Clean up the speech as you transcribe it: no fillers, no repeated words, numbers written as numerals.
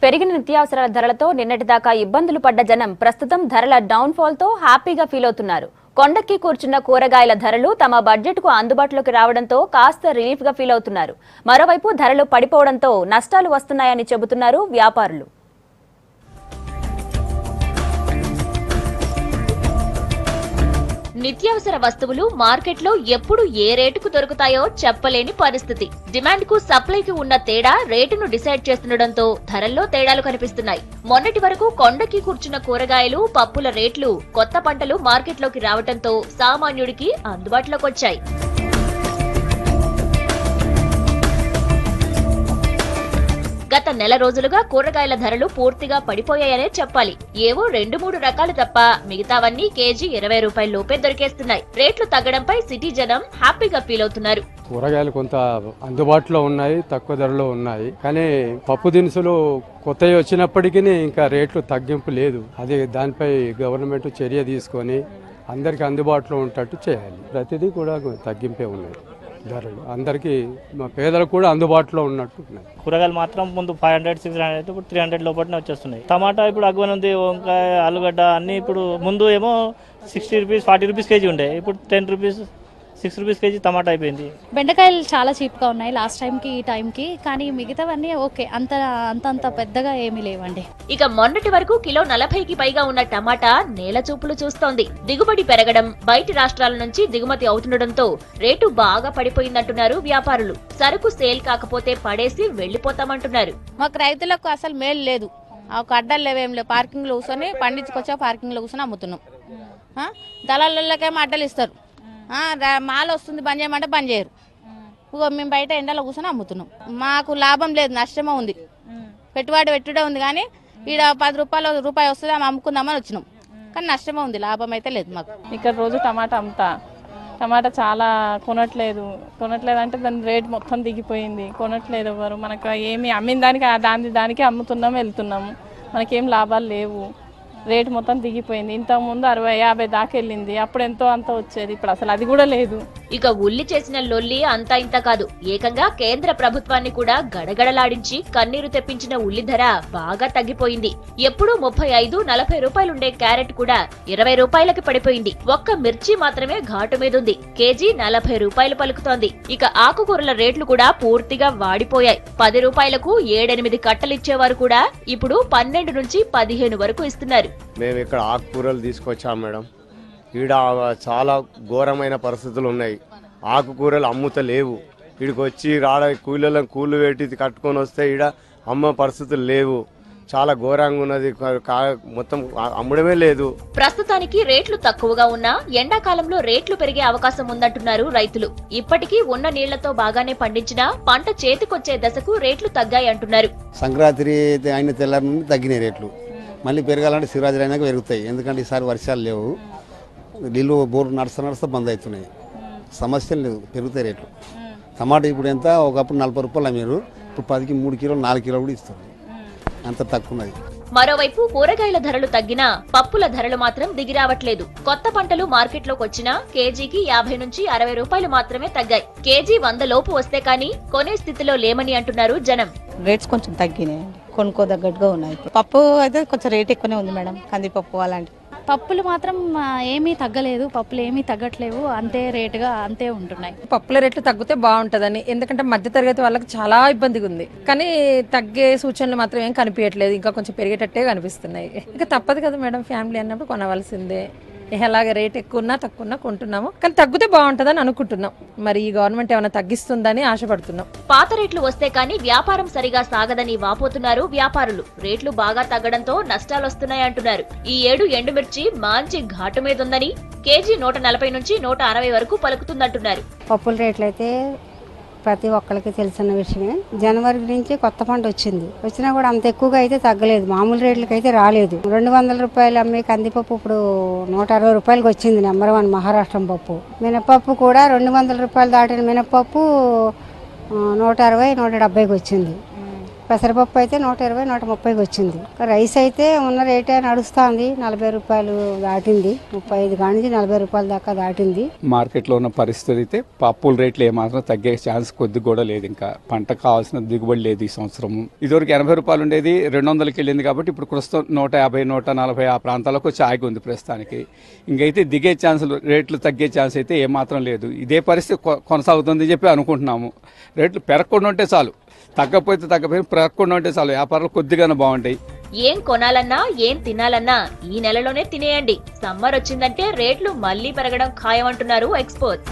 పెరిగిన నిత్యావసరాల ధరలతో నిన్నటిదాకా ఇబ్బందులు పడ్డ జనం ప్రస్తుతం ధరల డౌన్ఫాల్ తో హ్యాపీగా ఫీల్ అవుతున్నారు. కొండకి కూర్చున్న కూరగాయల ధరలు తమ బడ్జెట్ కు అందుబాటులోకి రావడంతో కాస్త రిలీఫ్ గా ఫీల్ అవుతున్నారు. మరోవైపు ధరలు పడిపోవడంతో నష్టాలు వస్తున్నాయని చెబుతున్నారు వ్యాపారులు. నిత్యావసర వస్తువులు మార్కెట్లో ఎప్పుడు ఏ రేటుకు దొరుకుతాయో చెప్పలేని పరిస్థితి. డిమాండ్ కు సప్లైకి ఉన్న తేడా రేటును డిసైడ్ చేస్తుండటంతో ధరల్లో తేడాలు కనిపిస్తున్నాయి. మొన్నటి వరకు కొండకి కూర్చున్న కూరగాయలు, పప్పుల రేట్లు, కొత్త పంటలు మార్కెట్లోకి రావడంతో సామాన్యుడికి అందుబాటులోకి వచ్చాయి. గత నెల రోజులుగా కూరగాయల ధరలు పూర్తిగా పడిపోయాయనే చెప్పాలి. ఏవో 2-3 రకాలు తప్ప మిగతావన్నీ కేజీ 20 రూపాయల లోపే దొరికేస్తున్నాయి. రేట్లు తగ్గడంపై సిటీ జనం హ్యాపీగా ఫీల్ అవుతున్నారు. కూరగాయలు కొంత అందుబాటులో ఉన్నాయి, తక్కువ ధరలో ఉన్నాయి. కానీ పప్పు దినుసులు కొత్తవి వచ్చినప్పటికీ ఇంకా రేట్లు తగ్గింపు లేదు. అది దానిపై గవర్నమెంట్ చర్య తీసుకొని అందరికి అందుబాటులో ఉండేటట్టు చేయాలి. ప్రతిదీ కూడా తగ్గింపే ఉన్నాయి. ధరలు అందరికీ పేదలకు కూడా అందుబాటులో ఉన్నట్టు ఉన్నాయి. కూరగాయలు మాత్రం ముందు 500-600 ఇప్పుడు 300 లోపలనే వచ్చేస్తున్నాయి. టమాటా ఇప్పుడు అగ్వన్ ఉంది, వంకాయ, ఆలుగడ్డ అన్ని ఇప్పుడు ముందు ఏమో 60 రూపీస్ 40 రూపీస్ కేజీ ఉండే, ఇప్పుడు 10 రూపీస్ 6 రూపీస్ కేజీ టమాటా అయిపోయింది. బెండకాయలు చాలా చీప్గా ఉన్నాయి లాస్ట్ టైంకి ఈ టైంకి, కానీ మిగతావన్నీ ఓకే, అంత పెద్దగా ఏమీ లేవండి. ఇక మొన్నటి వరకు కిలో 40కి పైగా ఉన్న టమాటా నేల చూపులు చూస్తోంది. దిగుబడి పెరగడం, బయటి రాష్ట్రాల నుంచి దిగుమతి అవుతుండటంతో రేటు బాగా పడిపోయిందంటున్నారు వ్యాపారులు. సరుకు సేల్ కాకపోతే పడేసి వెళ్లిపోతామంటున్నారు. మాకు రైతులకు అసలు మేలు లేదు. ఒక అడ్డలు లేవేం లేవు, పార్కింగ్లో కూర్చొని పండించుకొచ్చా పార్కింగ్లో కూర్చొని అమ్ముతున్నాం. దళాలకేమో అడ్డలు ఇస్తారు, మాల వస్తుంది బంద్ చేయమంటే బంద్ చేయరు. మేము బయట ఎండలో కూర్చొని అమ్ముతున్నాం. మాకు లాభం లేదు, నష్టమే ఉంది. పెట్టుడే ఉంది, కానీ ఈడ 10 రూపాయి వస్తుంది ఆమె అమ్ముకుందామని వచ్చినాం, కానీ నష్టమే ఉంది, లాభం అయితే లేదు మాకు. ఇక్కడ రోజు టమాటా అమ్ముతా, టమాటా చాలా కొనట్లేదు అంటే దాని రేట్ మొత్తం దిగిపోయింది. కొనట్లేదు ఎవరు, మనకు ఏమి అమ్మిన దానికి దానికి అమ్ముతున్నాము, వెళ్తున్నాము, మనకేం లాభాలు లేవు. రేటు మొత్తం దిగిపోయింది. ఇంతకుముందు 60-50 దాకా వెళ్ళింది, అప్పుడు ఎంతో అంత వచ్చేది, ఇప్పుడు అసలు అది కూడా లేదు. ఇక ఉల్లి చేసిన లొల్లి అంతా ఇంత కాదు, ఏకంగా కేంద్ర ప్రభుత్వాన్ని కూడా గడగడలాడించి కన్నీరు తెప్పించిన ఉల్లి ధర బాగా తగ్గిపోయింది. ఎప్పుడూ 35-40 రూపాయలుండే క్యారెట్ కూడా 20 రూపాయలకి పడిపోయింది. ఒక్క మిర్చి మాత్రమే ఘాటు మీదుంది, కేజీ 40 రూపాయలు పలుకుతోంది. ఇక ఆకుకూరల రేట్లు కూడా పూర్తిగా వాడిపోయాయి. 10 రూపాయలకు 7-8 కట్టలిచ్చేవారు కూడా ఇప్పుడు 12-15 వరకు ఇస్తున్నారు. మేము ఇక్కడ ఆకుకూరలు తీసుకొచ్చాం మేడం. ఈడ చాలా ఘోరమైన పరిస్థితులు ఉన్నాయి. ఆకుకూరలు అమ్ముతలేవు. ఈడికి వచ్చి కూలీలను కూలు పెట్టి కట్టుకొని వస్తే ఈడ అమ్మ పరిస్థితులు లేవు. చాలా ఘోరంగా ఉన్నది, మొత్తం అమ్మడమే లేదు. ప్రస్తుతానికి రేట్లు తక్కువగా ఉన్నా ఎండాకాలంలో రేట్లు పెరిగే అవకాశం ఉందంటున్నారు రైతులు. ఇప్పటికీ ఉన్న నీళ్లతో బాగానే పండించినా పంట చేతికొచ్చే దశకు రేట్లు తగ్గాయంటున్నారు. సంక్రాంతి అయిన తెల్లారి నుండి తగ్గినాయి రేట్లు, మళ్ళీ పెరగాలంటే శివరాత్రి అయినాక పెరుగుతాయి. ఎందుకంటే ఈసారి వర్షాలు లేవు, నీళ్ళు బోర్డు నడుస్తా బంద్ అవుతున్నాయి. సమస్యలు లేవు, పెరుగుతాయి రేట్లు. టమాటా ఇప్పుడు ఎంత, ఒకప్పుడు 40 రూపాయలు అమ్మారు, ఇప్పుడు 10కి 3 కిలోలు 4 కిలోలు కూడా ఇస్తారు, అంత తక్కువ ఉన్నది. మరోవైపు కూరగాయల ధరలు తగ్గినా పప్పుల ధరలు మాత్రం దిగిరావట్లేదు. కొత్త పంటలు మార్కెట్లోకి వచ్చినా కేజీకి 50-60 రూపాయలు మాత్రమే తగ్గాయి. కేజీ 100 లోపు వస్తే కానీ కొనే స్థితిలో లేమని అంటున్నారు జనం. రేట్స్ కొంచెం తగ్గినాయండి, కొనుక్కోదగ్గట్టుగా ఉన్నాయి. పప్పు అయితే కొంచెం రేట్ ఎక్కువనే ఉంది మేడం, కందిపప్పు అలాంటి. పప్పులు మాత్రం ఏమీ తగ్గలేదు, పప్పులు ఏమీ తగ్గట్లేవు, అంతే రేటుగా అంతే ఉంటున్నాయి. పప్పుల రేట్లు తగ్గితే బాగుంటుందని, ఎందుకంటే మధ్యతరగతి వాళ్ళకి చాలా ఇబ్బందిగా ఉంది. కానీ తగ్గే సూచనలు మాత్రం ఏం కనిపించట్లేదు, ఇంకా కొంచెం పెరిగేటట్టే కనిపిస్తున్నాయి. ఇంకా తప్పదు కదా మేడం, ఫ్యామిలీ అన్నప్పుడు కొనవలసిందే. ఎలాగ రేట్ ఎక్కువన్నా తక్కువన్నా కొంటున్నాము, కానీ తగ్గితే బాగుంటుందని అనుకుంటున్నాం. మరి ఈ గవర్నమెంట్ ఏమైనా తగ్గిస్తుందని ఆశపడుతున్నాం. పాత రేట్లు వస్తే కానీ వ్యాపారం సరిగా సాగదని వాపోతున్నారు వ్యాపారులు. రేట్లు బాగా తగ్గడంతో నష్టాలొస్తున్నాయంటున్నారు. ఈ ఏడు ఎండుమిర్చి మంచి ఘాటు మీదుందని, కేజీ 140-160 వరకు పలుకుతుందంటున్నారు. పప్పుల రేట్లు అయితే ప్రతి ఒక్కరికి తెలిసిన విషయమే. జనవరి నుంచి కొత్త పంట వచ్చినా కూడా అంత ఎక్కువగా అయితే తగ్గలేదు, మామూలు రేట్లకి అయితే రాలేదు. 200 రూపాయలు అమ్మే కందిపప్పు ఇప్పుడు 160 రూపాయలకి వచ్చింది, నెంబర్ 1 మహారాష్ట్రం పప్పు. మినపప్పు కూడా 200 రూపాయలు దాటిన మినపప్పు 160-170కి వచ్చింది. పెసరపప్పు అయితే 120, 130కి వచ్చింది. రైస్ అయితే ఉన్న రేటే నడుస్తుంది, 40 రూపాయలు దాటింది, 35 కానించి 40 రూపాయల దాకా దాటింది. మార్కెట్లో ఉన్న పరిస్థితి అయితే పప్పుల రేట్లు ఏమాత్రం తగ్గే ఛాన్స్ కొద్ది కూడా లేదు. ఇంకా పంట కావాల్సిన దిగుబడి లేదు ఈ సంవత్సరం. ఇదివరకు 80 రూపాయలు ఉండేది 200కి వెళ్ళింది కాబట్టి ఇప్పుడు ప్రస్తుతం 150, 140 ఆ ప్రాంతాలకు వచ్చి ఆగి ఉంది ప్రస్తుతానికి. ఇంకైతే దిగే ఛాన్సులు, రేట్లు తగ్గే ఛాన్స్ అయితే ఏమాత్రం లేదు. ఇదే పరిస్థితి కొనసాగుతుంది చెప్పి అనుకుంటున్నాము. రేట్లు పెరగకుండా ఉంటే చాలు, తగ్గపోతే పెరగకుండా ఉంటే చాలు, వ్యాపారాలు కొద్దిగానే బాగుంటాయి. ఏం కొనాలన్నా ఏం తినాలన్నా ఈ నెలలోనే తినేయండి. సమ్మర్ వచ్చిందంటే రేట్లు మళ్లీ పెరగడం ఖాయమంటున్నారు ఎక్స్పర్ట్స్.